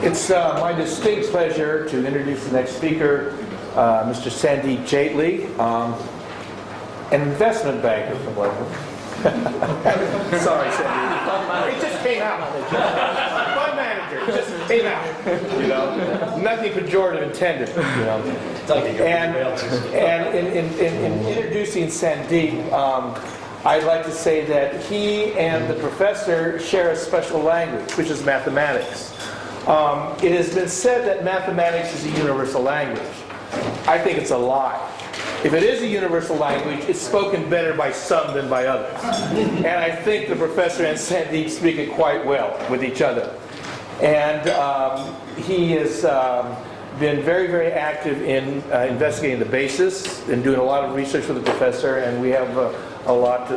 It's my distinct pleasure to introduce the next speaker, Mr. Sandeep Jaitly, an investment banker from London. Sorry, Sandeep. It just came out. Fund manager. It just came out. You know, nothing pejorative intended. You know, and in introducing Sandeep, I'd like to say that he and the professor share a special language, which is mathematics. It has been said that mathematics is a universal language. I think it's a lie. If it is a universal language, it's spoken better by some than by others. And I think the professor and Sandeep speak it quite well with each other. And he has been very, very active in investigating the basis and doing a lot of research with the professor, and we have a lot to,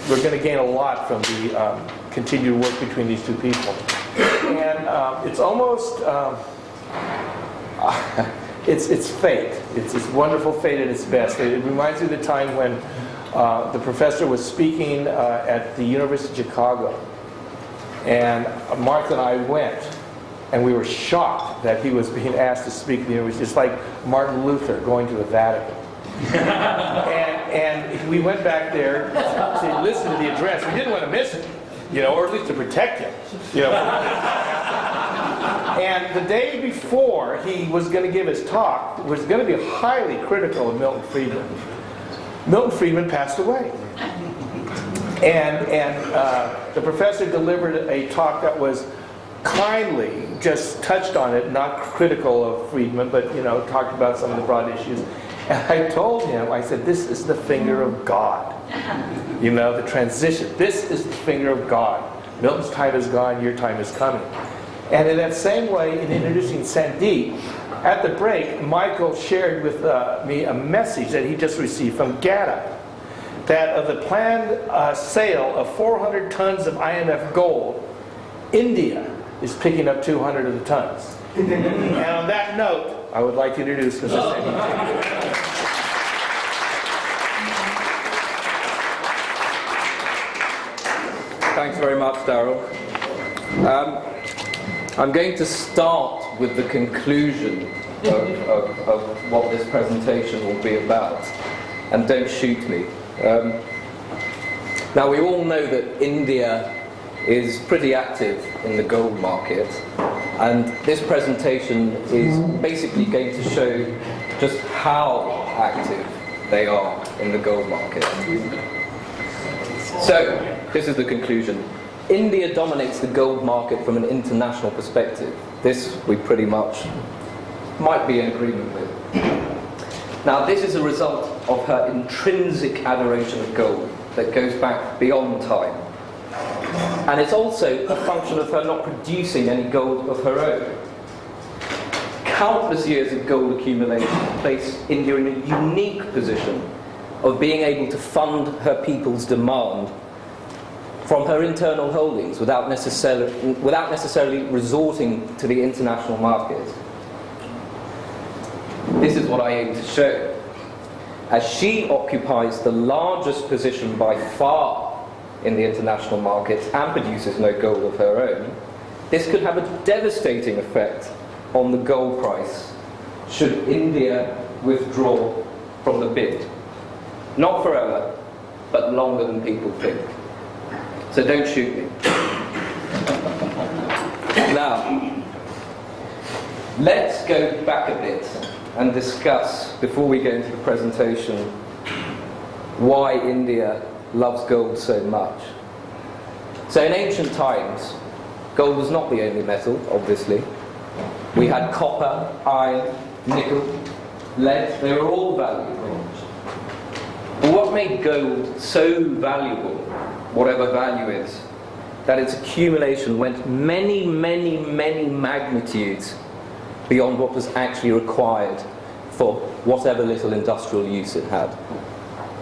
we're going to gain a lot from the continued work between these two people. And it's almost it's fate. It's wonderful fate at its best. It reminds me of the time when the professor was speaking at the University of Chicago, and Mark and I went, and we were shocked that he was being asked to speak at the university. It's like Martin Luther going to the Vatican. and we went back there to listen to the address. We didn't want to miss it, you know, or at least to protect him, you know. And the day before he was going to give his talk, was going to be highly critical of Milton Friedman. Milton Friedman passed away. And the professor delivered a talk that was kindly just touched on it, not critical of Friedman, but, you know, talked about some of the broad issues. And I told him, I said, this is the finger of God. You know, the transition. This is the finger of God. Milton's time is gone, your time is coming. And in that same way, in introducing Sandeep, at the break, Michael shared with me a message that he just received from GATA, that of the planned sale of 400 tons of IMF gold, India is picking up 200 of the tons. And on that note, I would like to introduce Mr. Sandeep. Thanks very much, Daryl. I'm going to start with the conclusion of what this presentation will be about. And don't shoot me. Now, we all know that India is pretty active in the gold market. And this presentation is basically going to show just how active they are in the gold market. So, this is the conclusion. India dominates the gold market from an international perspective. This we pretty much might be in agreement with. Now, this is a result of her intrinsic adoration of gold that goes back beyond time. And it's also a function of her not producing any gold of her own. Countless years of gold accumulation place India in a unique position of being able to fund her people's demand from her internal holdings without necessarily resorting to the international market. This is what I aim to show. As she occupies the largest position by far in the international market and produces no gold of her own, this could have a devastating effect on the gold price should India withdraw from the bid. Not forever, but longer than people think. So don't shoot me. Now, let's go back a bit and discuss, before we go into the presentation, why India loves gold so much. So in ancient times, gold was not the only metal, obviously. We had copper, iron, nickel, lead. They were all valuable. But what made gold so valuable, whatever value is, that its accumulation went many, many, many magnitudes beyond what was actually required for whatever little industrial use it had.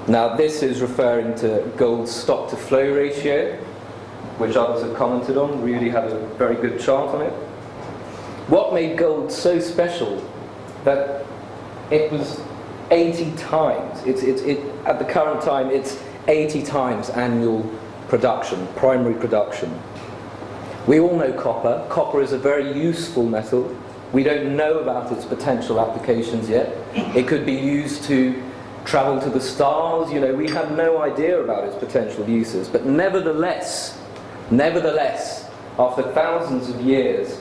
Now, this is referring to gold's stock-to-flow ratio, which others have commented on. Really had a very good chart on it. What made gold so special that it was 80 times, at the current time, it's 80 times annual production, primary production. We all know copper. Copper is a very useful metal. We don't know about its potential applications yet. It could be used to travel to the stars. You know, we have no idea about its potential uses. But nevertheless, after thousands of years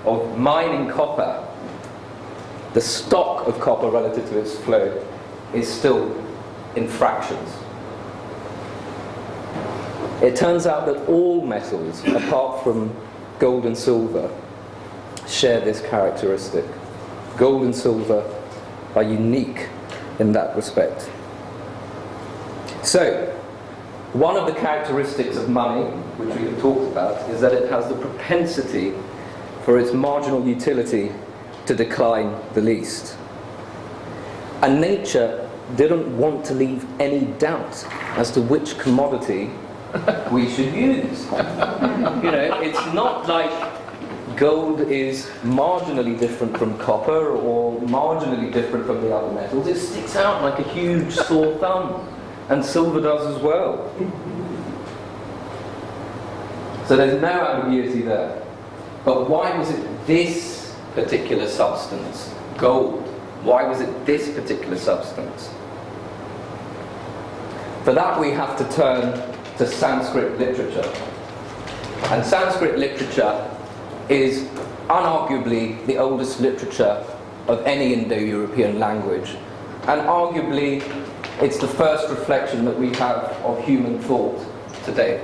of mining copper, the stock of copper relative to its flow is still in fractions. It turns out that all metals, apart from gold and silver, share this characteristic. Gold and silver are unique in that respect. So, one of the characteristics of money, which we have talked about, is that it has the propensity for its marginal utility to decline the least. And nature didn't want to leave any doubt as to which commodity we should use. You know, it's not like gold is marginally different from copper or marginally different from the other metals. It sticks out like a huge sore thumb, and silver does as well. So there's no ambiguity there. But why was it this particular substance, gold? Why was it this particular substance? For that we have to turn to Sanskrit literature. And Sanskrit literature is unarguably the oldest literature of any Indo-European language. And arguably, it's the first reflection that we have of human thought today.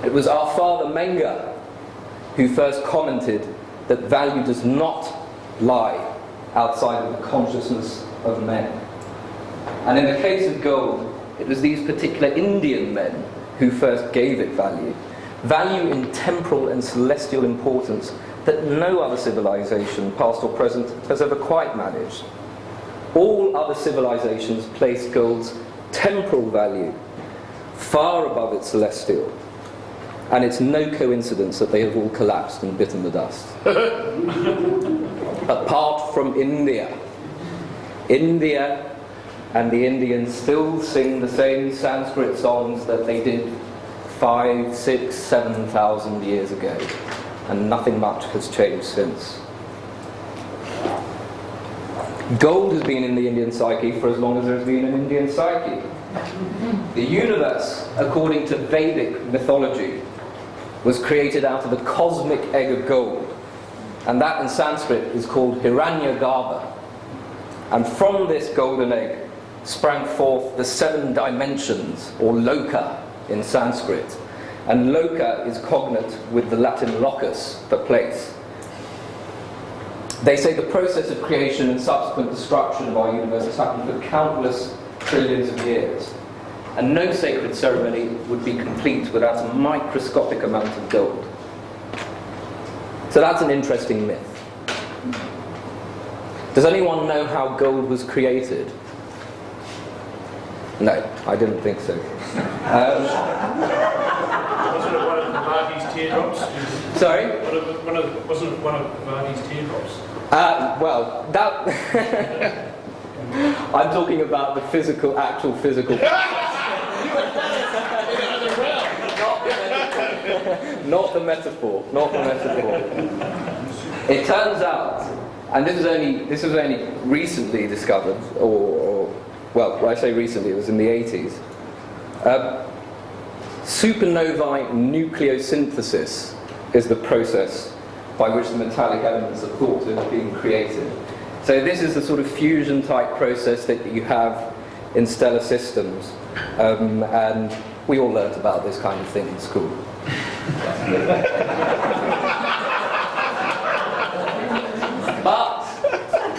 It was our father Menger who first commented that value does not lie outside of the consciousness of men. And in the case of gold, it was these particular Indian men who first gave it value. Value in temporal and celestial importance that no other civilization, past or present, has ever quite managed. All other civilizations place gold's temporal value far above its celestial. And it's no coincidence that they have all collapsed and bitten the dust. Apart from India. India and the Indians still sing the same Sanskrit songs that they did 5, 6, 7,000 years ago. And nothing much has changed since. Gold has been in the Indian psyche for as long as there's been an Indian psyche. The universe, according to Vedic mythology, was created out of the cosmic egg of gold. And that in Sanskrit is called Hiranyagarbha. And from this golden egg sprang forth the 7 dimensions, or loka in Sanskrit. And loka is cognate with the Latin locus, for place. They say the process of creation and subsequent destruction of our universe has happened for countless trillions of years. And no sacred ceremony would be complete without a microscopic amount of gold. So that's an interesting myth. Does anyone know how gold was created? No, I didn't think so. Wasn't it one of Vardy's teardrops? Sorry? Wasn't it one of Vardy's teardrops? Well, that... I'm talking about the physical, actual physical... Not the metaphor. Not the metaphor. It turns out, and this was only recently discovered, well, when I say recently, it was in the 80s. Supernovae nucleosynthesis is the process by which the metallic elements are thought to have been created. So this is the sort of fusion type process that you have in stellar systems, and we all learnt about this kind of thing in school.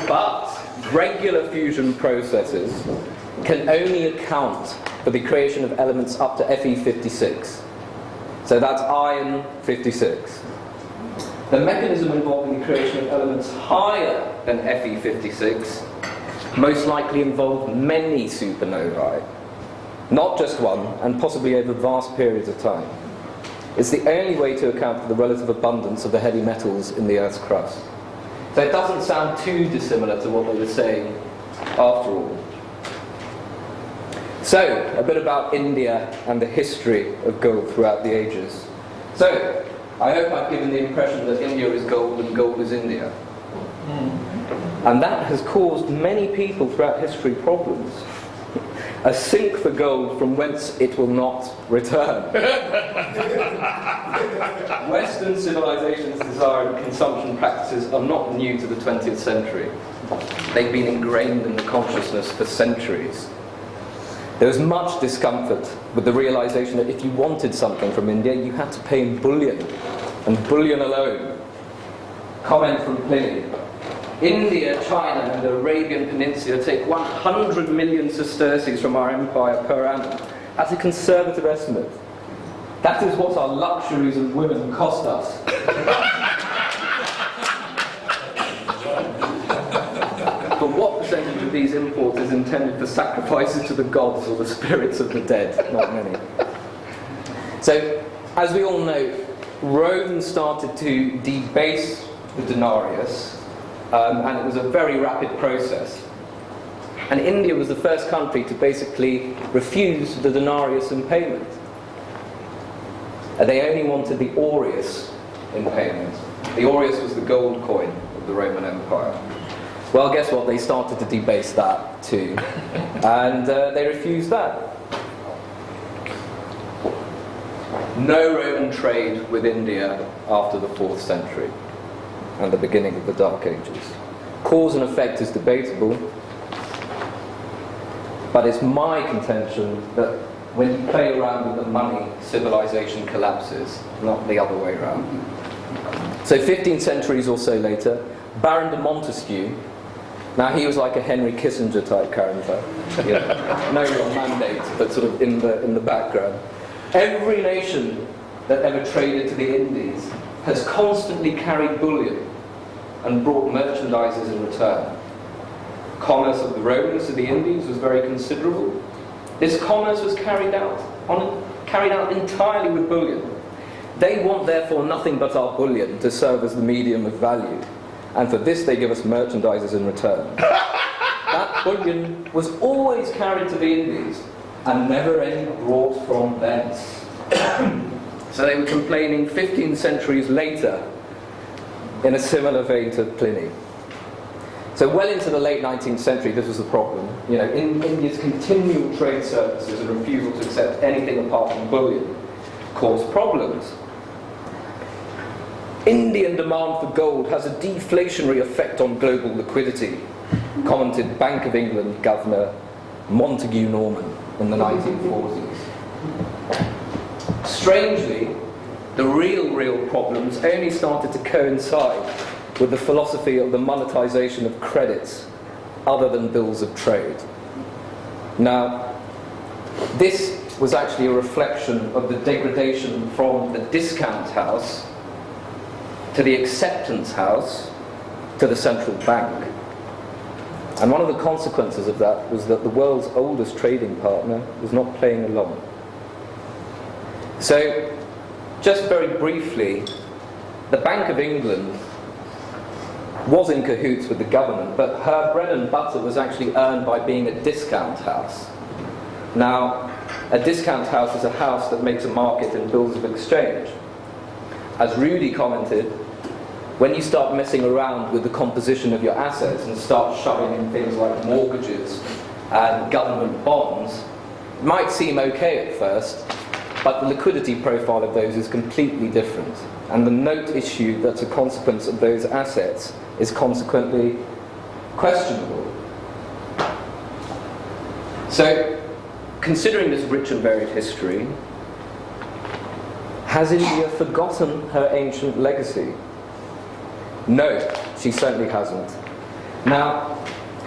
But regular fusion processes can only account for the creation of elements up to Fe56. So that's iron 56. The mechanism involving the creation of elements higher than Fe56 most likely involved many supernovae, not just one, and possibly over vast periods of time. It's the only way to account for the relative abundance of the heavy metals in the Earth's crust. So it doesn't sound too dissimilar to what they were saying after all. So, a bit about India and the history of gold throughout the ages. So, I hope I've given the impression that India is gold and gold is India. And that has caused many people throughout history problems. A sink for gold from whence it will not return. Western civilization's desire and consumption practices are not new to the 20th century. They've been ingrained in the consciousness for centuries. There was much discomfort with the realization that if you wanted something from India, you had to pay in bullion, and bullion alone. Comment from Pliny. India, China, and the Arabian Peninsula take 100 million sesterces from our empire per annum. That's a conservative estimate. That is what our luxuries and women cost us. But what percentage of these imports is intended for sacrifices to the gods or the spirits of the dead? Not many. So, as we all know, Rome started to debase the denarius, and it was a very rapid process. And India was the first country to basically refuse the denarius in payment. They only wanted the aureus in payment. The aureus was the gold coin of the Roman Empire. Well, guess what? They started to debase that too. And they refused that. No Roman trade with India after the 4th century and the beginning of the Dark Ages. Cause and effect is debatable, but it's my contention that when you play around with the money, civilization collapses, not the other way around. So 15 centuries or so later, Baron de Montesquieu, now he was like a Henry Kissinger type character, no real mandate, but sort of in the background. Every nation that ever traded to the Indies has constantly carried bullion and brought merchandises in return. Commerce of the Romans to the Indies was very considerable. This commerce was carried out entirely with bullion. They want therefore nothing but our bullion to serve as the medium of value, and for this they give us merchandises in return. That bullion was always carried to the Indies and never any brought from thence. So they were complaining 15 centuries later in a similar vein to Pliny. So well into the late 19th century, this was the problem. You know, in India's continual trade services and refusal to accept anything apart from bullion caused problems. Indian demand for gold has a deflationary effect on global liquidity, commented Bank of England Governor Montague Norman in the 1940s. Strangely, the real problems only started to coincide with the philosophy of the monetization of credits other than bills of trade. Now, this was actually a reflection of the degradation from the discount house to the acceptance house to the central bank. And one of the consequences of that was that the world's oldest trading partner was not playing along. So, just very briefly, the Bank of England was in cahoots with the government, but her bread and butter was actually earned by being a discount house. Now, a discount house is a house that makes a market in bills of exchange. As Rudy commented, when you start messing around with the composition of your assets and start shoving in things like mortgages and government bonds, it might seem okay at first, but the liquidity profile of those is completely different. And the note issue that's a consequence of those assets is consequently questionable. So, considering this rich and varied history, has India forgotten her ancient legacy? No, she certainly hasn't. Now,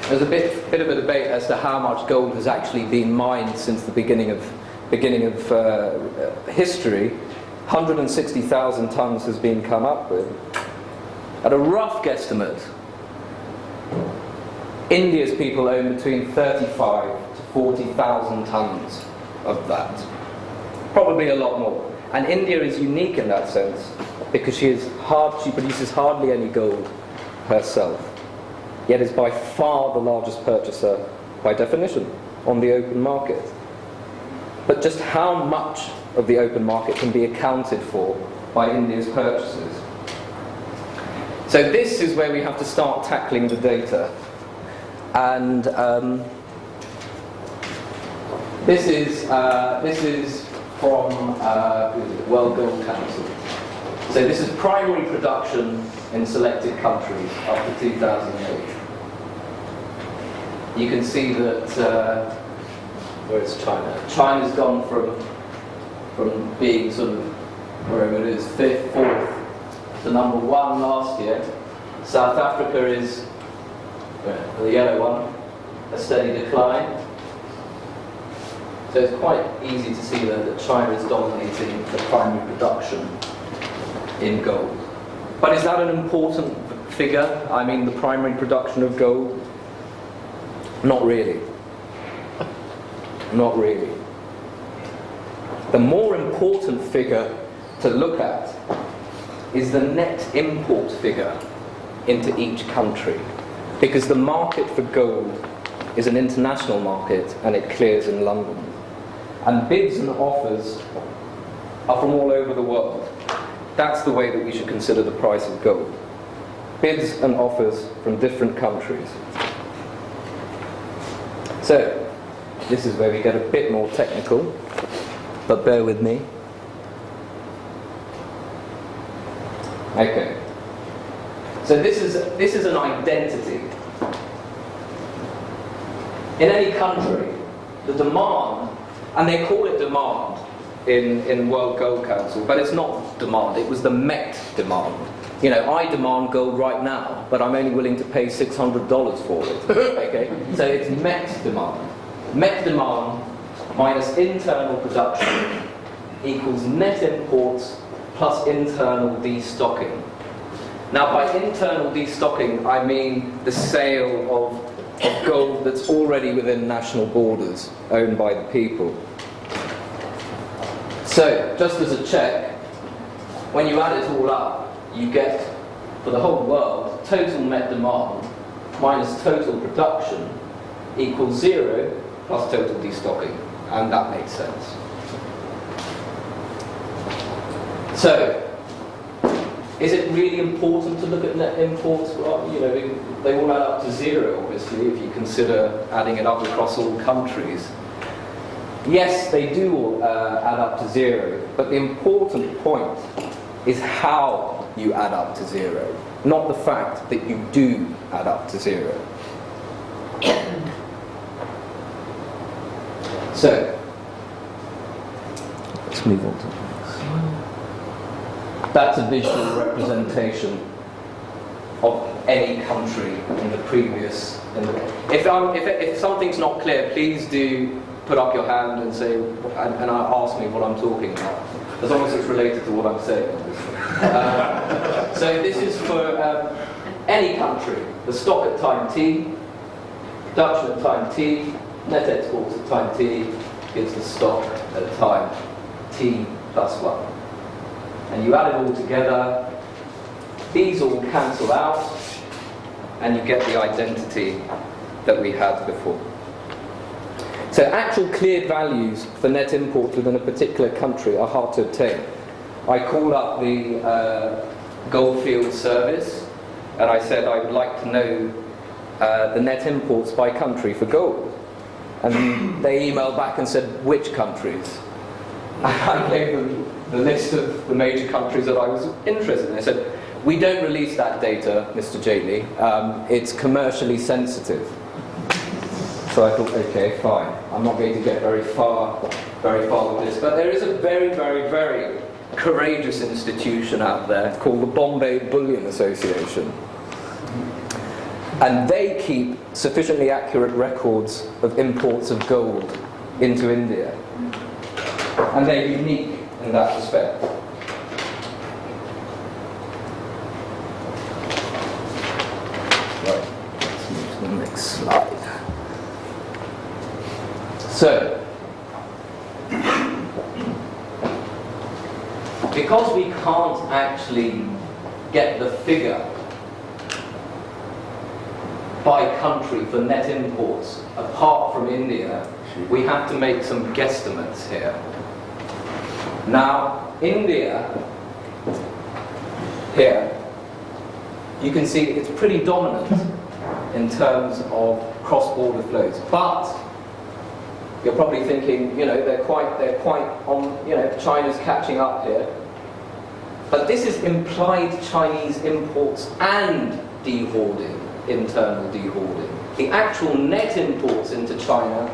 there's a bit of a debate as to how much gold has actually been mined since the beginning of history. 160,000 tons has been come up with. At a rough guesstimate, India's people own between 35 to 40,000 tons of that. Probably a lot more. And India is unique in that sense because she produces hardly any gold herself, yet is by far the largest purchaser, by definition, on the open market. But just how much of the open market can be accounted for by India's purchases. So this is where we have to start tackling the data. And this is from World Gold Council. So this is primary production in selected countries after 2008. You can see that, where is China? China's gone from being sort of, wherever it is, 5th, 4th, to number 1 last year. South Africa is, the yellow one, a steady decline. So it's quite easy to see there that China is dominating the primary production in gold. But is that an important figure? I mean, the primary production of gold? Not really. Not really. The more important figure to look at is the net import figure into each country, because the market for gold is an international market and it clears in London. And bids and offers are from all over the world. That's the way that we should consider the price of gold. Bids and offers from different countries. So, this is where we get a bit more technical, but bear with me. Okay. So this is an identity. In any country, the demand, and they call it demand in World Gold Council, but it's not demand, it was the Met demand. You know, I demand gold right now, but I'm only willing to pay $600 for it. Okay? So it's Met demand. Met demand minus internal production equals net imports plus internal destocking. Now, by internal destocking, I mean the sale of gold that's already within national borders, owned by the people. So, just as a check, when you add it all up, you get, for the whole world, total Met demand minus total production equals 0 plus total destocking, and that makes sense. So, is it really important to look at net imports? Well, you know, they all add up to 0, obviously, if you consider adding it up across all countries. Yes, they do all add up to 0, but the important point is how you add up to 0, not the fact that you do add up to 0. So, let's move on to the next slide. That's a visual representation of any country in the previous. If something's not clear, please do put up your hand and say, and ask me what I'm talking about, as long as it's related to what I'm saying, obviously. So this is for any country. The stock at time t, production at time t, net exports at time t gives the stock at time t plus 1. And you add it all together, these all cancel out, and you get the identity that we had before. So actual cleared values for net imports within a particular country are hard to obtain. I called up the Goldfield service, and I said I would like to know the net imports by country for gold. And they emailed back and said, which countries? And I gave them the list of the major countries that I was interested in. They said, we don't release that data, Mr. Jaitly. It's commercially sensitive. So I thought, okay, fine. I'm not going to get very far with this. But there is a very, very, very courageous institution out there called the Bombay Bullion Association. And they keep sufficiently accurate records of imports of gold into India. And they're unique in that respect. Right, let's move to the next slide. So, because we can't actually get the figure by country for net imports apart from India, we have to make some guesstimates here. Now, India here, you can see it's pretty dominant in terms of cross-border flows. But you're probably thinking, they're quite on, China's catching up here. But this is implied Chinese imports and dehoarding, internal dehoarding. The actual net imports into China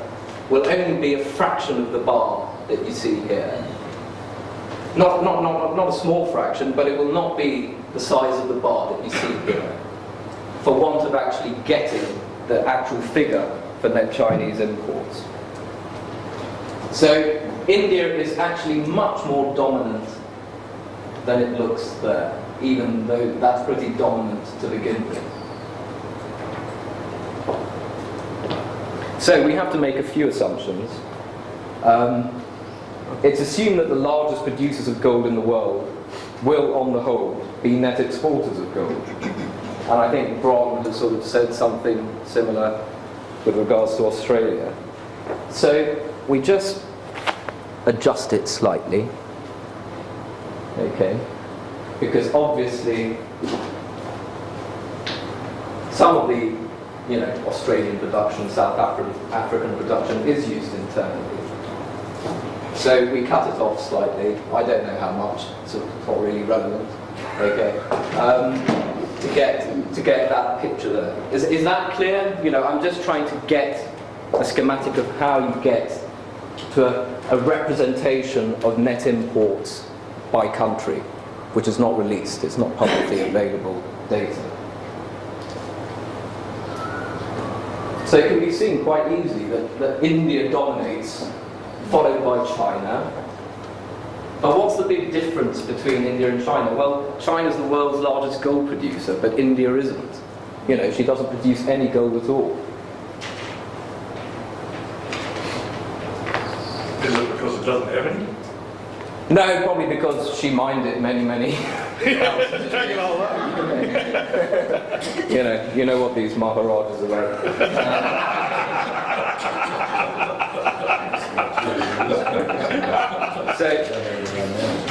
will only be a fraction of the bar that you see here. Not a small fraction, but it will not be the size of the bar that you see here, for want of actually getting the actual figure for net Chinese imports. So India is actually much more dominant than it looks there, even though that's pretty dominant to begin with. So we have to make a few assumptions. It's assumed that the largest producers of gold in the world will, on the whole, be net exporters of gold. And I think Bron has sort of said something similar with regards to Australia. So we just adjust it slightly. Okay. Because obviously some of the Australian production, South African production is used internally. So we cut it off slightly. I don't know how much, so it's not really relevant. Okay. To get that picture there. Is that clear? I'm just trying to get a schematic of how you get to a representation of net imports by country, which is not released. It's not publicly available data. So it can be seen quite easily that India dominates, followed by China. But what's the big difference between India and China? Well, China's the world's largest gold producer, but India isn't. She doesn't produce any gold at all. Is it because it doesn't have any? No, probably because she mined it many. Take it all up. You know what these Maharajas are like. So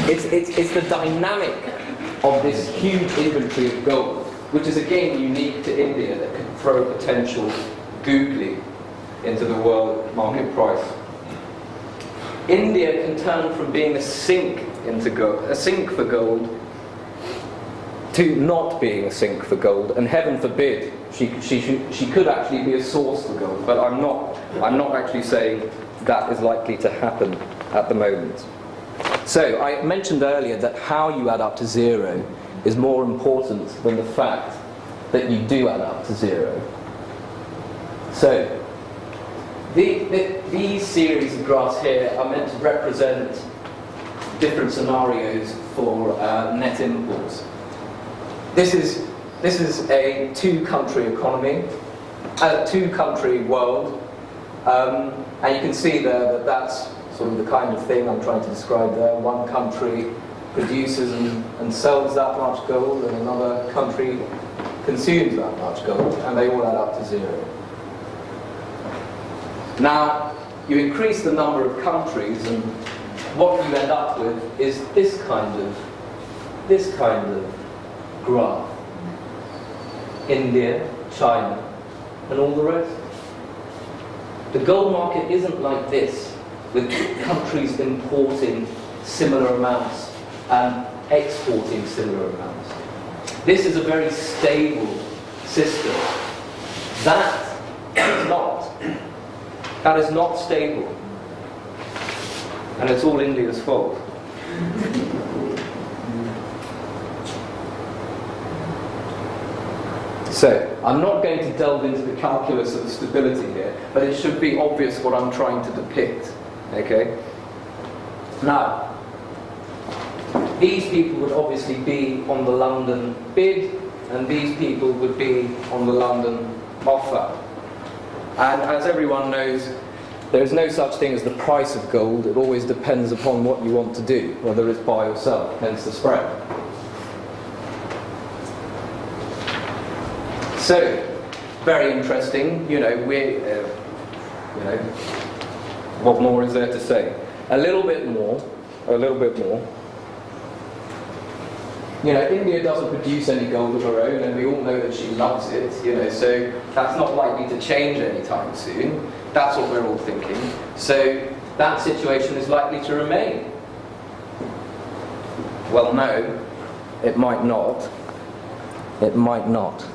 it's the dynamic of this huge inventory of gold, which is again unique to India, that could throw potential googly into the world market price. India can turn from being a sink for gold, to not being a sink for gold, and heaven forbid she could actually be a source for gold. But I'm not actually saying that is likely to happen at the moment. So I mentioned earlier that how you add up to zero is more important than the fact that you do add up to zero. So these series of graphs here are meant to represent different scenarios for net imports. This is a two-country economy, a two-country world, and you can see there that that's sort of the kind of thing I'm trying to describe there. One country produces and sells that much gold, and another country consumes that much gold, and they all add up to zero. Now, you increase the number of countries, and what you end up with is this kind of graph. India, China, and all the rest. The gold market isn't like this, with countries importing similar amounts and exporting similar amounts. This is a very stable system. That is not. That is not stable. And it's all India's fault. So, I'm not going to delve into the calculus of stability here, but it should be obvious what I'm trying to depict. Okay? Now, these people would obviously be on the London bid, and these people would be on the London offer. And as everyone knows, there is no such thing as the price of gold. It always depends upon what you want to do, whether it's buy or sell, hence the spread. So, very interesting. What more is there to say? A little bit more. India doesn't produce any gold of her own, and we all know that she loves it, so that's not likely to change anytime soon. That's what we're all thinking. So that situation is likely to remain. Well, no, it might not. It might not.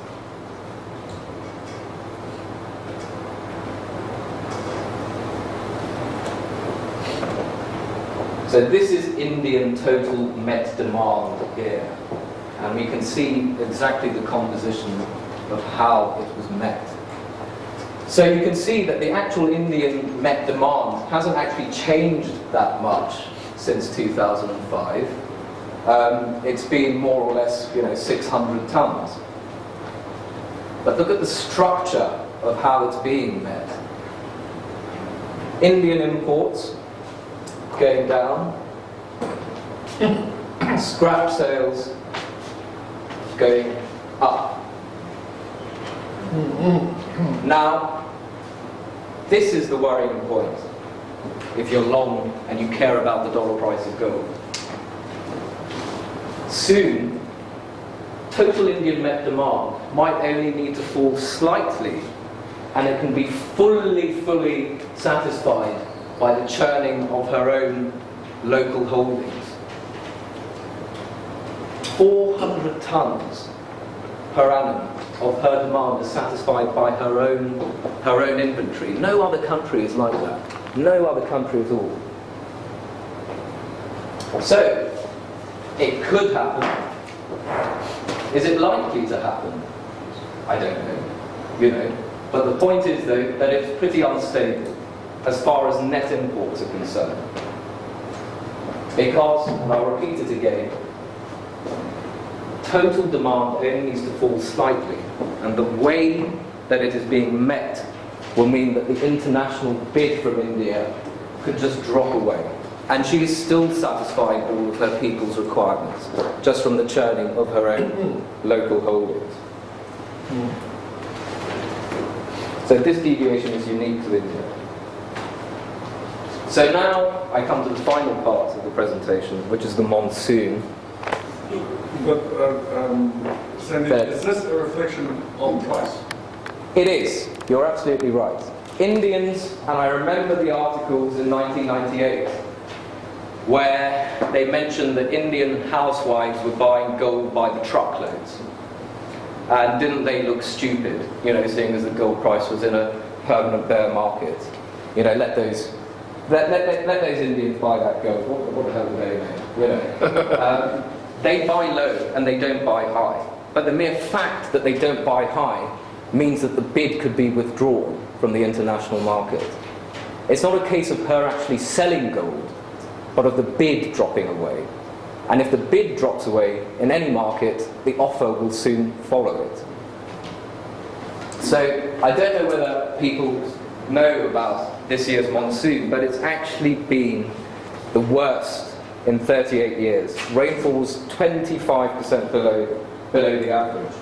So this is Indian total met demand here. And we can see exactly the composition of how it was met. So you can see that the actual Indian met demand hasn't actually changed that much since 2005. It's been more or less, 600 tons. But look at the structure of how it's being met. Indian imports going down, scrap sales going up. Now, this is the worrying point if you're long and you care about the dollar price of gold. Soon, total Indian met demand might only need to fall slightly, and it can be fully satisfied by the churning of her own local holdings. 400 tons per annum of her demand is satisfied by her own inventory. No other country is like that. No other country at all. So, it could happen. Is it likely to happen? I don't know. But the point is, though, that it's pretty unstable as far as net imports are concerned. Because, and I'll repeat it again, total demand only needs to fall slightly, and the way that it is being met will mean that the international bid from India could just drop away. And she is still satisfying all of her people's requirements, just from the churning of her own local holdings. So this deviation is unique to India. So now I come to the final part of the presentation, which is the monsoon. But, Sandeep, is this a reflection on price? It is. You're absolutely right. Indians, and I remember the articles in 1998, where they mentioned that Indian housewives were buying gold by the truckloads. And didn't they look stupid, seeing as the gold price was in a permanent bear market? Let those Indians buy that gold. What the hell do they know? They buy low and they don't buy high. But the mere fact that they don't buy high means that the bid could be withdrawn from the international market. It's not a case of her actually selling gold, but of the bid dropping away. And if the bid drops away in any market, the offer will soon follow it. So I don't know whether people know about this year's monsoon, but it's actually been the worst in 38 years. Rainfall was 25% below the average.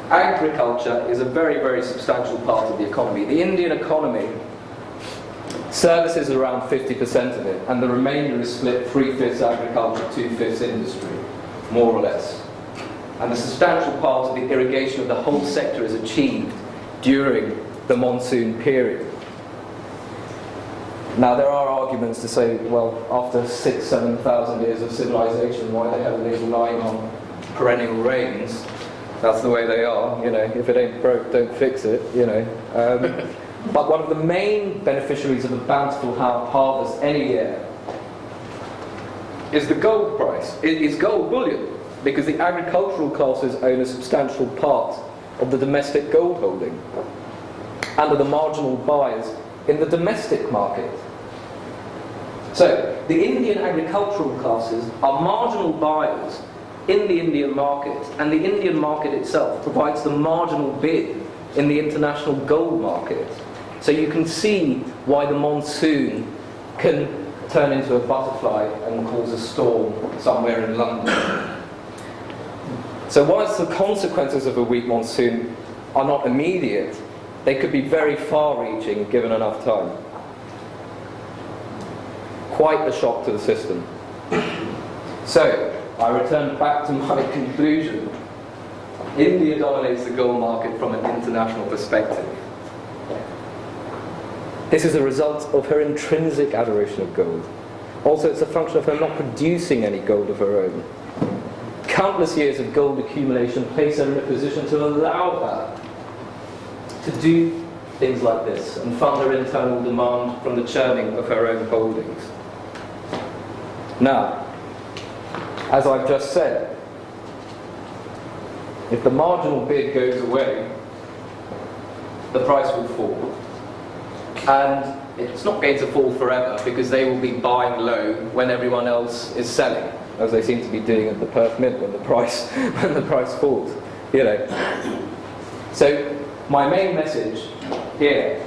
Agriculture is a very substantial part of the economy. The Indian economy services around 50% of it, and the remainder is split 3/5 agriculture, 2/5 industry, more or less. And the substantial part of the irrigation of the whole sector is achieved during the monsoon period. Now there are arguments to say, well, after 6,000-7,000 years of civilization, why the hell are they relying on perennial rains? That's the way they are, if it ain't broke, don't fix it, But one of the main beneficiaries of a bountiful harvest any year is the gold price. It is gold bullion, because the agricultural classes own a substantial part of the domestic gold holding and are the marginal buyers in the domestic market. So, the Indian agricultural classes are marginal buyers in the Indian market, and the Indian market itself provides the marginal bid in the international gold market. So you can see why the monsoon can turn into a butterfly and cause a storm somewhere in London. So whilst the consequences of a weak monsoon are not immediate, they could be very far-reaching given enough time. Quite a shock to the system. So, I return back to my conclusion. India dominates the gold market from an international perspective. This is a result of her intrinsic adoration of gold. Also, it's a function of her not producing any gold of her own. Countless years of gold accumulation place her in a position to allow her to do things like this and fund her internal demand from the churning of her own holdings. Now, as I've just said, if the marginal bid goes away, the price will fall. And it's not going to fall forever because they will be buying low when everyone else is selling, as they seem to be doing at the Perth Mint when the price falls. You know. So my main message here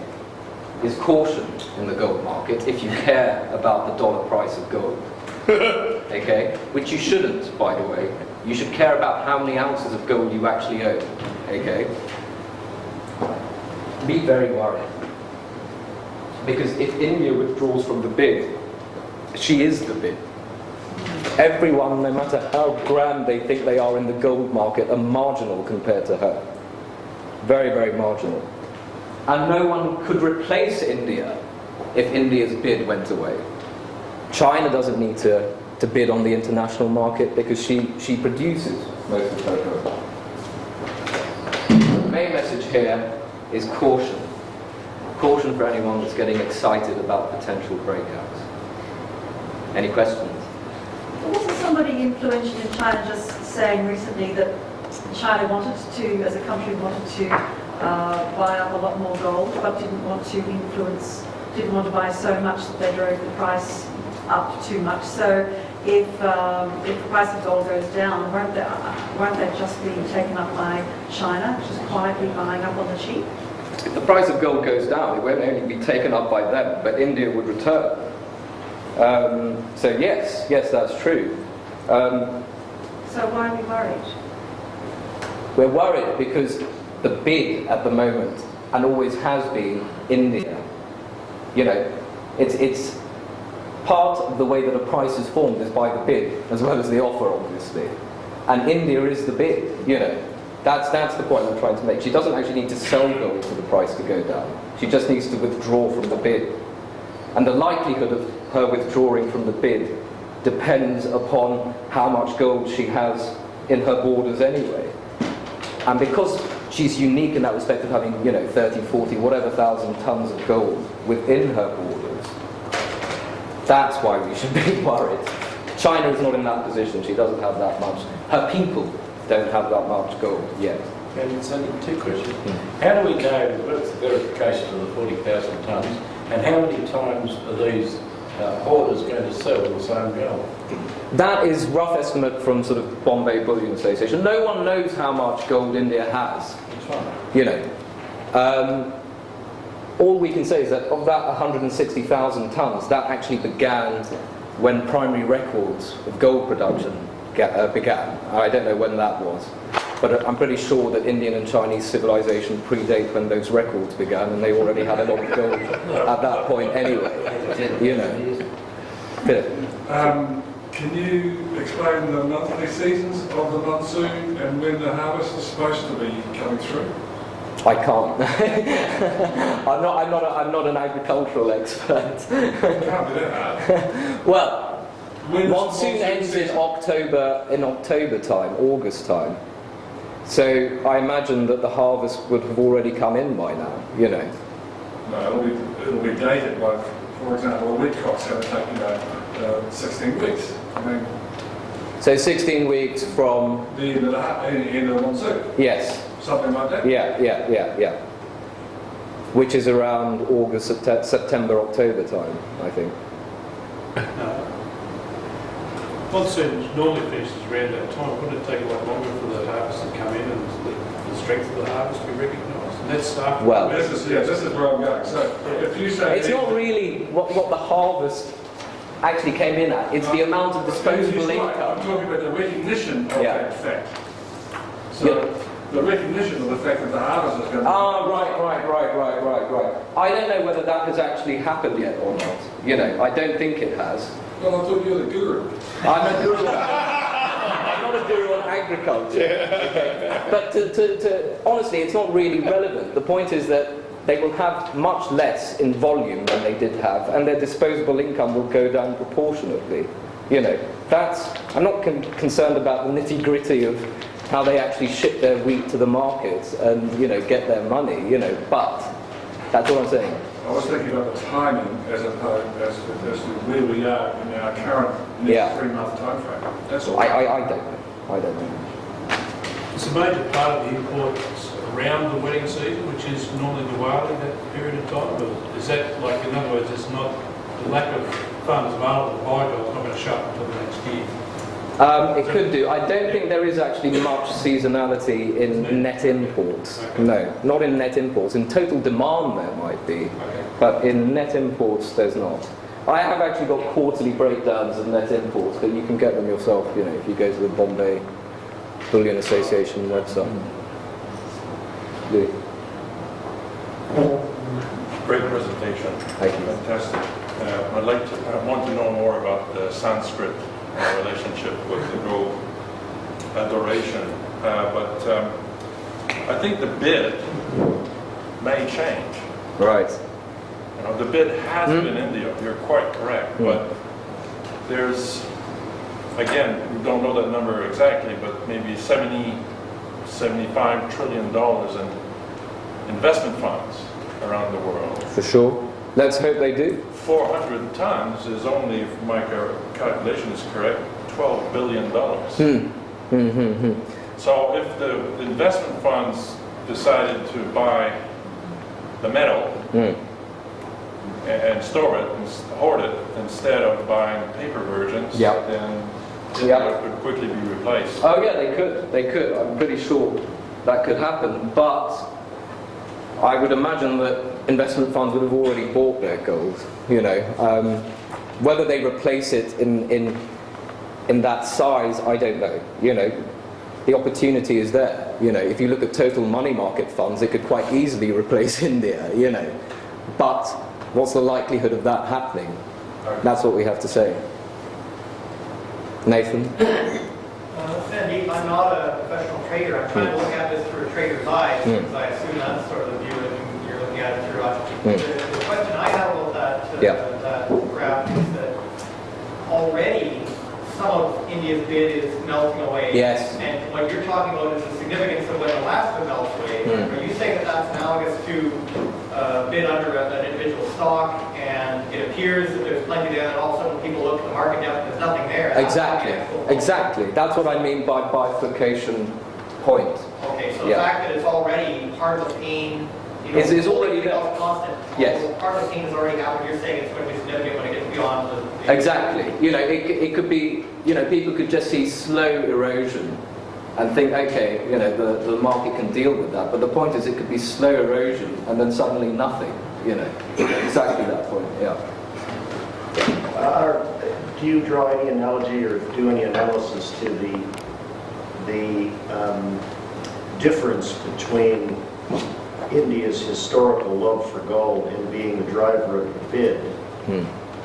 is caution in the gold market if you care about the dollar price of gold. Okay? Which you shouldn't, by the way. You should care about how many ounces of gold you actually own. Okay? Be very worried. Because if India withdraws from the bid, she is the bid. Everyone, no matter how grand they think they are in the gold market, are marginal compared to her. Very, very marginal. And no one could replace India if India's bid went away. China doesn't need to bid on the international market because she produces most of her gold. The main message here is caution. Caution for anyone that's getting excited about potential breakouts. Any questions? Wasn't somebody influential in China just saying recently that China wanted to, as a country, wanted to buy up a lot more gold, but didn't want to buy so much that they drove the price up too much. So if the price of gold goes down, won't they just be taken up by China, just quietly buying up on the cheap? If the price of gold goes down, it won't only be taken up by them, but India would return. So yes, that's true. So why are we worried? We're worried because the bid at the moment, and always has been, India. You know, it's part of the way that a price is formed is by the bid, as well as the offer, obviously. And India is the bid, you know. That's the point I'm trying to make. She doesn't actually need to sell gold for the price to go down. She just needs to withdraw from the bid. And the likelihood of her withdrawing from the bid depends upon how much gold she has in her borders anyway. And because she's unique in that respect of having, 30, 40, whatever thousand tons of gold within her borders, that's why we should be worried. China is not in that position. She doesn't have that much. Her people don't have that much gold yet. And it's only two questions. How do we know what's the verification of the 40,000 tonnes, and how many times are these hoarders going to sell the same gold? That is rough estimate from sort of Bombay Bullion Association. No one knows how much gold India has. That's right. All we can say is that of that 160,000 tonnes, that actually began when primary records of gold production began. I don't know when that was, but I'm pretty sure that Indian and Chinese civilization predate when those records began, and they already had a lot of gold at that point anyway. Philip. Can you explain the monthly seasons of the monsoon and when the harvest is supposed to be coming through? I can't. I'm not an agricultural expert. It can't be that hard. Well, When monsoon ends in October time, August time. So I imagine that the harvest would have already come in by now, No, it'll be dated by, for example, a wheat crop's going to take 16 weeks. I mean, So 16 weeks from... the end of the monsoon. Yes. Something like that. Yeah. Which is around August, September, October time, I think. Monsoon normally finishes around that time. Wouldn't it take a lot longer for the harvest to come in and the strength of the harvest to be recognised? And that's after. Well, this is where I'm going. So if you say it's not really what the harvest actually came in at. It's the amount of disposable I'm income. talking about the recognition of Yeah. that fact. So the recognition of the fact that the harvest is going to. Right. I don't know whether that has actually happened yet or not. I don't think it has. Well, I thought you were the guru. I'm a guru. agriculture. Okay. But honestly, it's not really relevant. The point is that they will have much less in volume than they did have, and their disposable income will go down proportionately. You know, I'm not concerned about the nitty-gritty of how they actually ship their wheat to the markets and, you know, get their money, you know, but that's what I'm saying. I was thinking about the timing as opposed as to where we are in our current next 3-month time frame. That's all. I don't know. I don't know. It's a major part of the imports around the wedding season, which is normally Diwali, that period of time. But is that, like, in other words, it's not the lack of funds available to buy gold, not going to shut until the next year? It could do. I don't think there is actually much seasonality in net imports. Okay. No, not in net imports. In total demand there might be, Okay. but in net imports there's not. I have actually got quarterly breakdowns of net imports, but you can get them yourself, you know, if you go to the Bombay Bullion Association website. Louis. Great presentation. Thank you. Fantastic. I want to know more about the Sanskrit relationship with the grove adoration. But I think the bid may change. Right. You know, the bid has been India. You're quite correct. But there's, again, we don't know that number exactly, but maybe $75 trillion in investment funds around the world. For sure. Let's hope they do. 400 tons is only, if my calculation is correct, $12 billion. So if the investment funds decided to buy the metal and store it and hoard it instead of buying paper versions, then it could quickly be replaced. Oh yeah, they could. They could. I'm pretty sure that could happen. But I would imagine that investment funds would have already bought their gold. You know, whether they replace it in that size, I don't know. You know, the opportunity is there. You know, if you look at total money market funds, it could quite easily replace India. You know, but what's the likelihood of that happening? That's what we have to say. Nathan? Sandeep, I'm not a professional trader. I'm trying to look at this through a trader's eyes, because I assume that's sort of the view that you're looking at it through. The question I have about that graph is that already some of India's bid is melting away. Yes. And what you're talking about is the significance of when Alaska melts away. Are you saying that that's analogous to bid under an individual stock, and it appears that there's plenty there, and all of a sudden people look at the market depth and there's nothing there? Exactly. That's what I mean by bifurcation point. Okay, so the fact that it's already part of the pain, you know, is already there. Constant. Yes. So part of the pain is already happened. You're saying it's going to be significant when it gets beyond the... Exactly. You know, it could be, you know, people could just see slow erosion and think, okay, you know, the market can deal with that. But the point is, it could be slow erosion and then suddenly nothing. You know, exactly that point. Yeah. Do you draw any analogy or do any analysis to the difference between India's historical love for gold and being the driver of the bid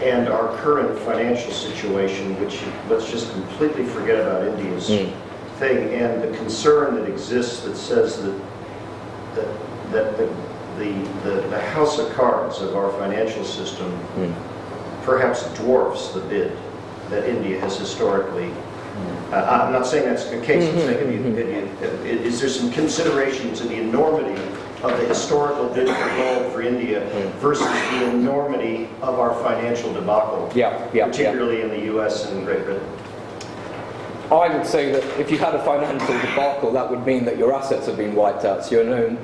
and our current financial situation, which let's just completely forget about India's thing, and the concern that exists that says that the house of cards of our financial system perhaps dwarfs the bid that India has historically. I'm not saying that's the case. I'm saying, is there some consideration to the enormity of the historical bid for gold for India versus the enormity of our financial debacle, particularly in the U.S. and Great Britain? I would say that if you had a financial debacle, that would mean that your assets have been wiped out, so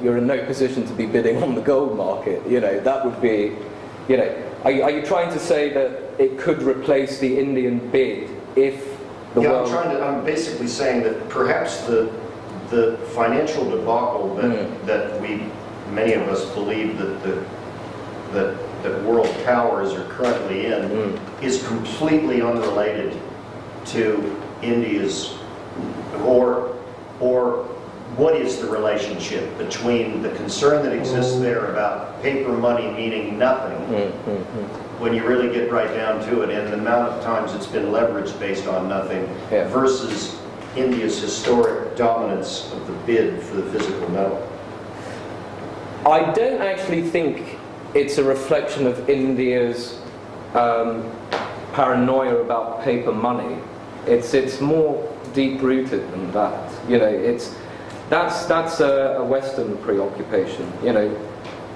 you're in no position to be bidding on the gold market. You know, that would be, you know, are you trying to say that it could replace the Indian bid if the world... I'm basically saying that perhaps the financial debacle that many of us believe that world powers are currently in is completely unrelated to India's, or what is the relationship between the concern that exists there about paper money meaning nothing when you really get right down to it, and the amount of times it's been leveraged based on nothing versus India's historic dominance of the bid for the physical metal? I don't actually think it's a reflection of India's paranoia about paper money. It's more deep-rooted than that. You know, that's a Western preoccupation. You know,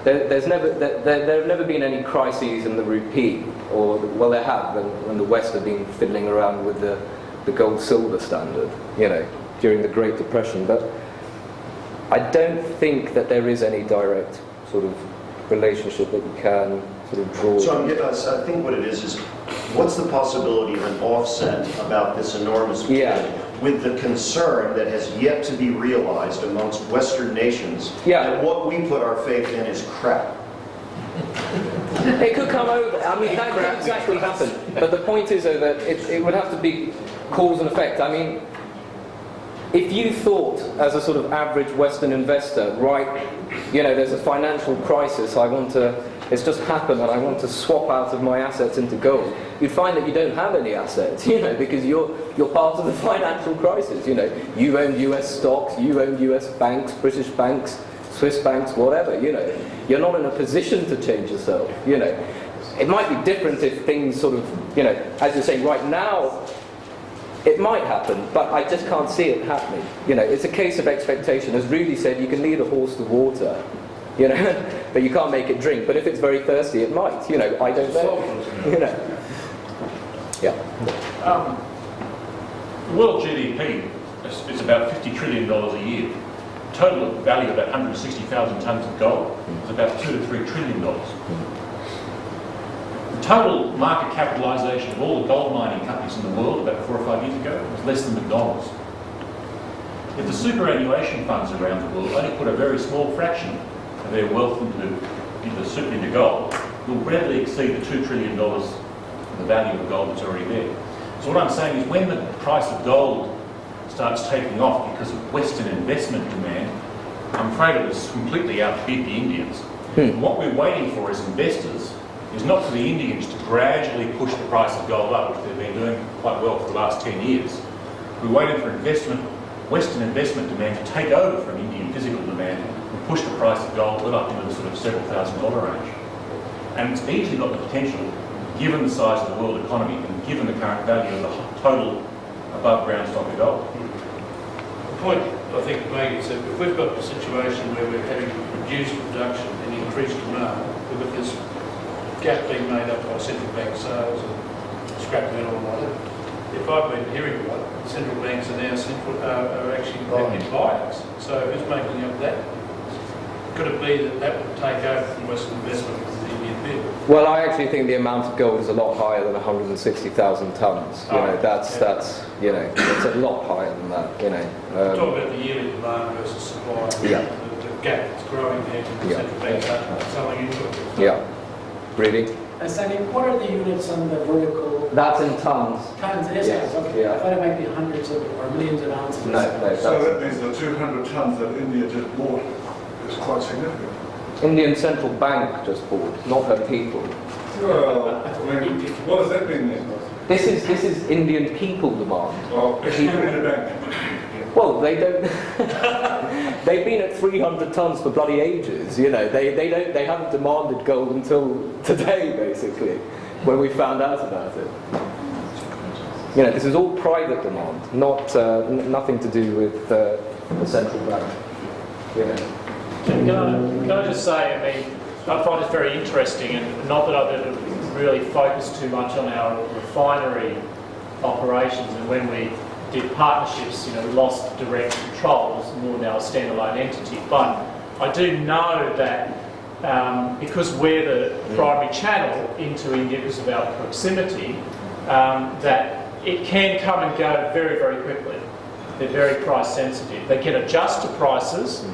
there have never been any crises in the rupee, or well, there have when the West have been fiddling around with the gold-silver standard. You know, during the Great Depression, but I don't think that there is any direct sort of relationship that you can sort of draw. So I think what it is what's the possibility of an offset about this enormous bid with the concern that has yet to be realized amongst Western nations that what we put our faith in is crap? It could come over. I mean, that could exactly happen. But the point is, though, that it would have to be cause and effect. I mean, if you thought, as a sort of average Western investor, right, you know, there's a financial crisis, it's just happened and I want to swap out of my assets into gold, you'd find that you don't have any assets, you know, because you're part of the financial crisis, you know. You own US stocks, you own US banks, British banks, Swiss banks, whatever, you know. You're not in a position to change yourself, you know. It might be different if things sort of, you know, as you're saying, right now, it might happen, but I just can't see it happening. You know, it's a case of expectation. As Rudy said, you can lead a horse to water, you know, but you can't make it drink. But if it's very thirsty, it might. You know, I don't know. You know. Yeah. The world GDP is about $50 trillion a year. Total value of about 160,000 tonnes of gold is about $2 to $3 trillion. The total market capitalisation of all the gold mining companies in the world about 4 or 5 years ago was less than McDonald's. Yet the superannuation funds around the world only put a very small fraction of their wealth into gold, will readily exceed the $2 trillion of the value of gold that's already there. So what I'm saying is when the price of gold starts taking off because of Western investment demand, I'm afraid it was completely outbid the Indians. And what we're waiting for as investors is not for the Indians to gradually push the price of gold up, which they've been doing quite well for the last 10 years. We're waiting for Western investment demand to take over from Indian physical demand and push the price of gold well up into the sort of several $1,000s range. And it's easily got the potential, given the size of the world economy and given the current value of the total above ground stock of gold. The point I think of making is that if we've got a situation where we're having reduced production and increased demand, we've got this gap being made up by central bank sales and scrap metal and whatever. If I've been hearing right, central banks are now are actually net buyers. So who's making up that? Could it be that would take over from Western investment with the Indian bid? Well, I actually think the amount of gold is a lot higher than 160,000 tonnes. You know, that's you know, it's a lot higher than that. You know. Talk about the yearly demand versus supply. Yeah. The gap that's growing there. Central banks are selling into it. Yeah. Really? Sandeep, what are the units on the vertical? That's in tonnes. Tons, it is. Yeah. Okay. Yeah. I thought it might be hundreds of or millions of ounces. No, So that means the 200 tonnes that India just bought is quite significant. Indian Central Bank just bought, not her people. Well, I mean, what does that mean then? This is Indian people demand. Well, it's not in the bank. Well, they don't. They've been at 300 tonnes for bloody ages. You know, they haven't demanded gold until today, basically, when we found out about it. You know, this is all private demand, not nothing to do with the central bank. You know. Can I just say, I mean, I find it very interesting, and not that I've ever really focused too much on our refinery operations, and when we did partnerships, you know, we lost direct control. It was more now a standalone entity. But I do know that because we're the primary channel into India because of our proximity, that it can come and go very, very quickly. They're very price sensitive. They can adjust to prices,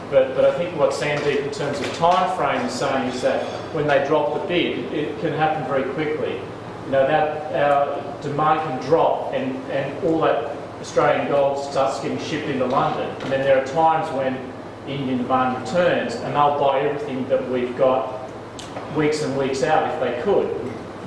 but I think what Sandeep in terms of time frame is saying is that when they drop the bid, it can happen very quickly. You know, that our demand can drop and all that Australian gold starts getting shipped into London. And then there are times when Indian demand returns and they'll buy everything that we've got weeks and weeks out if they could.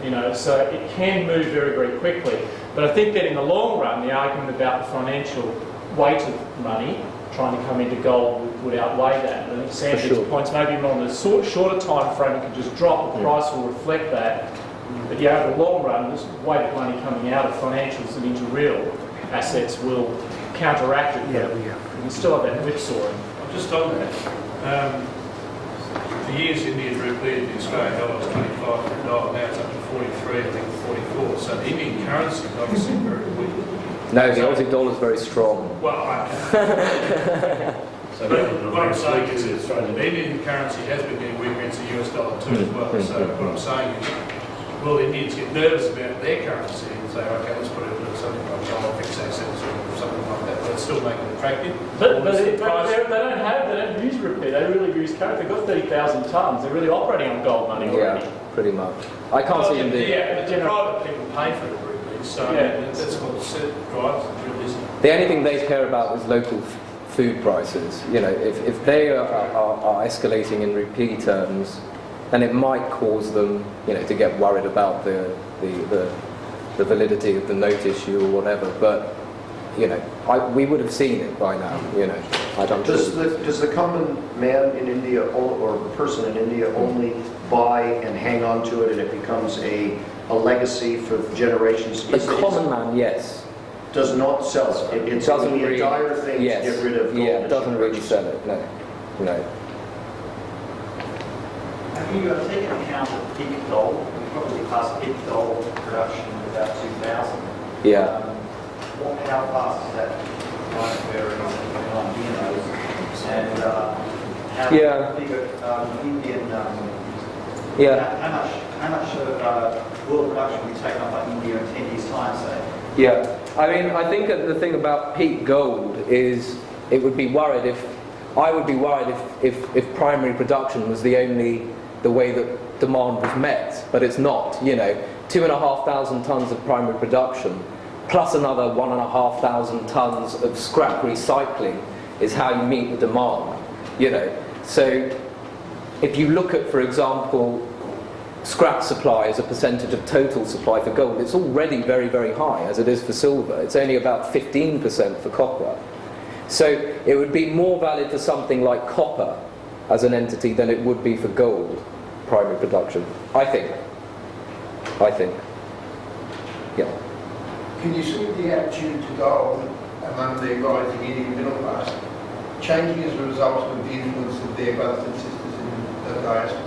You know, so it can move very, very quickly. But I think that in the long run, the argument about the financial weight of money trying to come into gold would outweigh that. And I think Sandeep's points, maybe even on the shorter time frame, it can just drop, the price will reflect that. But yeah, over the long run, this weight of money coming out of financials and into real assets will counteract it. Yeah, we can still have that whipsawing. Just on that, for years Indian rupee and the Australian dollar was 25 to the dollar, now it's up to 43, I think 44. So the Indian currency is obviously very weak. No, the Aussie dollar is very strong. Well, So but what I'm saying is that the Indian currency has been getting weaker against the US dollar too as well. So what I'm saying is, will Indians get nervous about their currency and say, okay, let's put it into something like dollar fixed assets or something like that, but still make it attractive? But they don't use rupee, they really use currency. They've got 30,000 tonnes, they're really operating on gold money already. Yeah, pretty much. I can't see them doing Yeah, but the private people pay for the rupees, so that's what drives the real isn't. The only thing they care about is local food prices. You know, if they are escalating in rupee terms, then it might cause them, you know, to get worried about the validity of the note issue or whatever. But you know, we would have seen it by now. You know, I don't. Does the common man in India or person in India only buy and hang on to it, and it becomes a legacy for generations? The common man, yes. Does not sell it. It's only a dire thing to get rid of gold. Yeah, it doesn't really sell it. No, no. Have you taken account of peak gold? We probably class peak gold production at about 2000. Yeah. How fast is that line varying on DNOs? And how big Indian, how much of world production will be taken up by India in 10 years' time, say? Yeah, I mean, I think the thing about peak gold is I would be worried if primary production was the way that demand was met, but it's not. You know, 2,500 tonnes of primary production plus another 1,500 tonnes of scrap recycling is how you meet the demand. You know, so if you look at, for example, scrap supply as a percentage of total supply for gold, it's already very, very high, as it is for silver. It's only about 15% for copper. So it would be more valid for something like copper as an entity than it would be for gold primary production, I think. Yeah. Can you see the attitude to gold among the rising Indian middle class changing as a result of the influence of their brothers and sisters in the diaspora?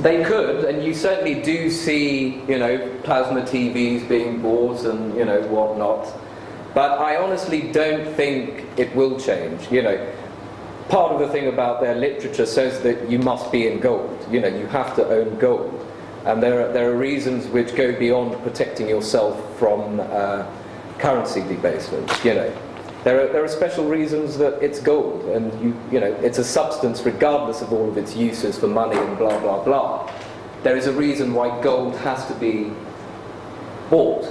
They could, and you certainly do see, you know, plasma TVs being bought and, you know, whatnot. But I honestly don't think it will change. You know, part of the thing about their literature says that you must be in gold. You know, you have to own gold. And there are reasons which go beyond protecting yourself from currency debasement. You know, there are special reasons that it's gold, and you know it's a substance regardless of all of its uses for money and blah blah blah. There is a reason why gold has to be bought,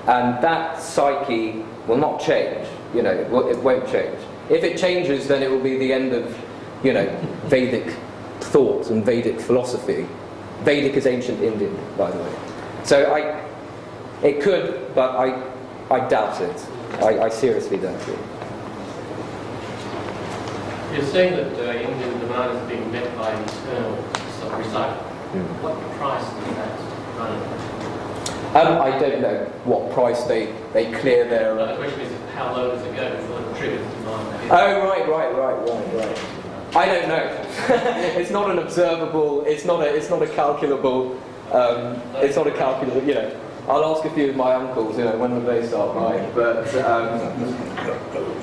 and that psyche will not change. You know, it won't change. If it changes, then it will be the end of, you know, Vedic thought and Vedic philosophy. Vedic is ancient Indian, by the way. So it could, but I doubt it. I seriously doubt it. You're saying that Indian demand is being met by internal recycling. What price is that running? I don't know what price they clear their... The question is, how low does it go before it triggers demand? Oh, right. I don't know. It's not an observable. It's not a calculable. It's not a calculable. You know, I'll ask a few of my uncles. You know, when will they start buying? But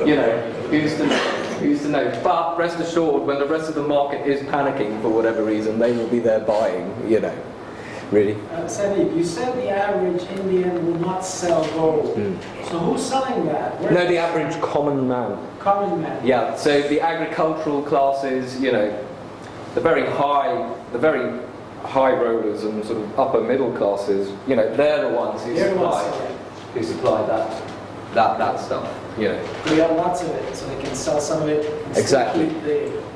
you know, who's to know? Who's to know? But rest assured, when the rest of the market is panicking for whatever reason, they will be there buying. You know, really. Sandeep, you said the average Indian will not sell gold. So who's selling that? No, the average common man. Common man. Yeah, so the agricultural classes, you know, the very high rollers and sort of upper middle classes, you know, they're the ones who supply that stuff. You know. They got lots of it, so they can sell some of it. Exactly.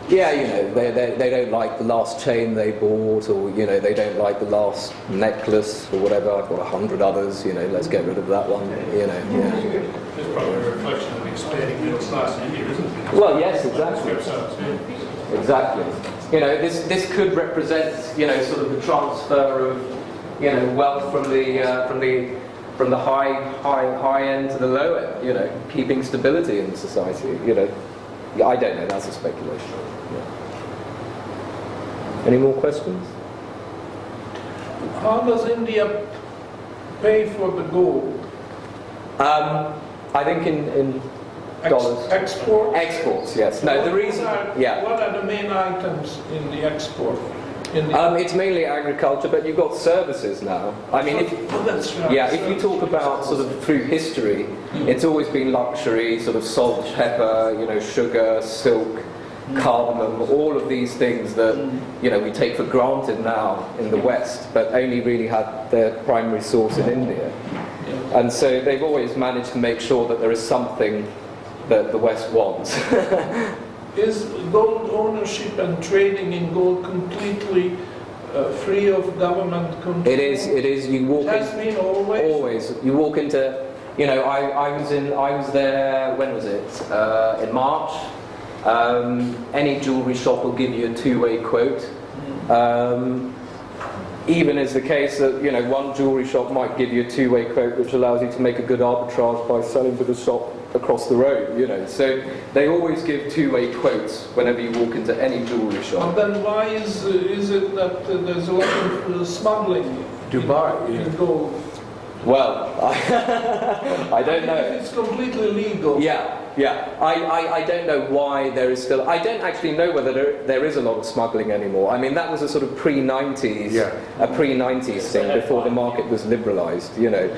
Yeah, you know, they don't like the last chain they bought, or, you know, they don't like the last necklace or whatever. I've got 100 others, you know, let's get rid of that one, you know. Yeah. It's probably a reflection of the expanding middle class in India, isn't it? Well, yes, exactly. Exactly. You know, this could represent, you know, sort of the transfer of, you know, wealth from the high end to the low end, you know, keeping stability in society, you know. I don't know, that's a speculation. Yeah. Any more questions? How does India pay for the gold? I think in dollars. Exports? Exports, yes. No, the reason, yeah. What are the main items in the export? It's mainly agriculture, but you've got services now. I mean, if you talk about sort of through history, it's always been luxury, sort of salt, pepper, you know, sugar, silk, cardamom, all of these things that, you know, we take for granted now in the West, but only really had their primary source in India. And so they've always managed to make sure that there is something that the West wants. Is gold ownership and trading in gold completely free of government control? It is. You walk It has been always? Always. You walk into, you know, I was there, when was it? In March. Any jewellery shop will give you a two-way quote. Even is the case that, you know, one jewellery shop might give you a two-way quote, which allows you to make a good arbitrage by selling to the shop across the road, you know. So they always give two-way quotes whenever you walk into any jewellery shop. And then why is it that there's a lot of smuggling in gold? Well, I don't know. It's completely legal. Yeah. I don't know why there is still... I don't actually know whether there is a lot of smuggling anymore. I mean, that was a sort of pre-90s, a pre-90s thing before the market was liberalised, you know.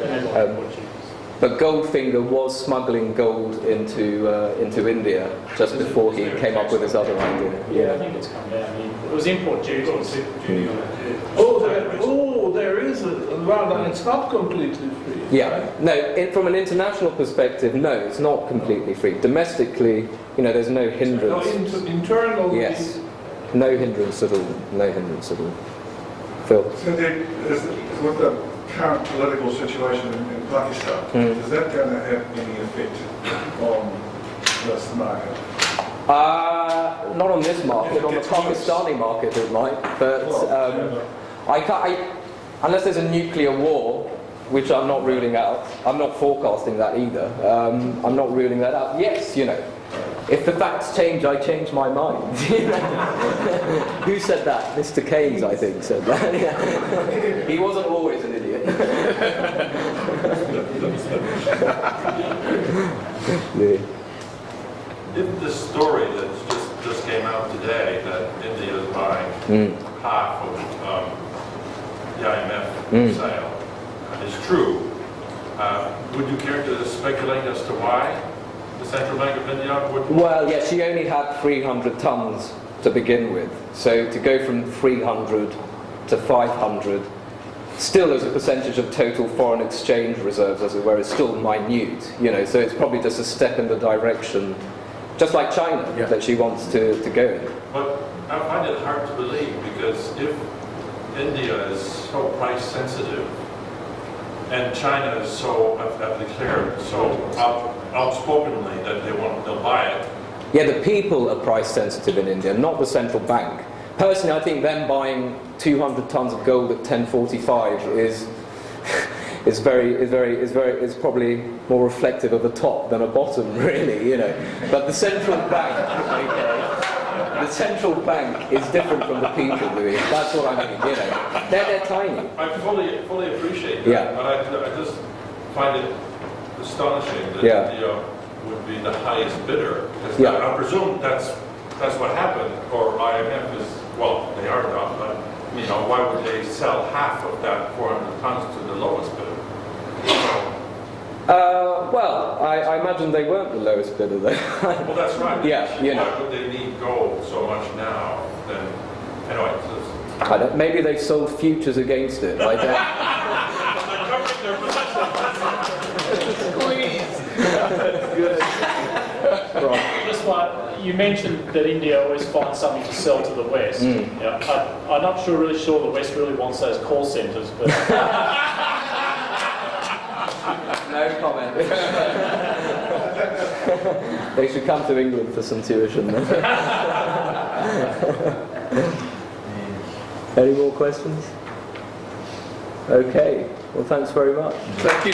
But Goldfinger was smuggling gold into India just before he came up with his other idea. Yeah, I think it's come down. It was import duty. There is rather, it's not completely free. Yeah, right? no, from an international perspective, no, it's not completely free. Domestically, you know, there's no hindrance. Internal. Yes, no hindrance at all, no hindrance at all. Phil? Sandeep, with the current political situation in Pakistan, is that going to have any effect on this market? Not on this market, on the Pakistani market it might, but I can't, unless there's a nuclear war, which I'm not ruling out. I'm not forecasting that either. I'm not ruling that out. Yes, you know, if the facts change, I change my mind. Who said that? Mr. Keynes, I think, said that. He wasn't always an idiot. If the story that just came out today that India is buying half of the IMF sale is true, would you care to speculate as to why the Central Bank of India would... Well, yeah, she only had 300 tons to begin with. So to go from 300 to 500, still as a percentage of total foreign exchange reserves, as it were, is still minute. You know, so it's probably just a step in the direction, just like China, that she wants to go in. But I find it hard to believe, because if India is so price sensitive, and China is so, have declared so outspokenly that they'll buy it. Yeah, the people are price sensitive in India, not the central bank. Personally, I think them buying 200 tons of gold at 10.45 is probably more reflective of a top than a bottom, really, you know. But the central bank, the central bank is different from the people, Louis. That's what I mean, you know. They're tiny. I fully appreciate that, Yeah. but I just find it astonishing that India would be the highest bidder. Because I presume that's what happened, or IMF is, well, they are not, but you know, why would they sell half of that 400 tons to the lowest bidder? Well, I imagine they weren't the lowest bidder though. Well, that's right. Yeah, you know. Why would they need gold so much now? Then, anyway, I don't, maybe they sold futures against it. I don't. Squeeze. Good. Just one. you mentioned that India always finds something to sell to the West. Yeah, I'm not really sure the West really wants those call centres, but... No comment. They should come to England for some tuition then. Any more questions? Okay, well thanks very much. Thank you.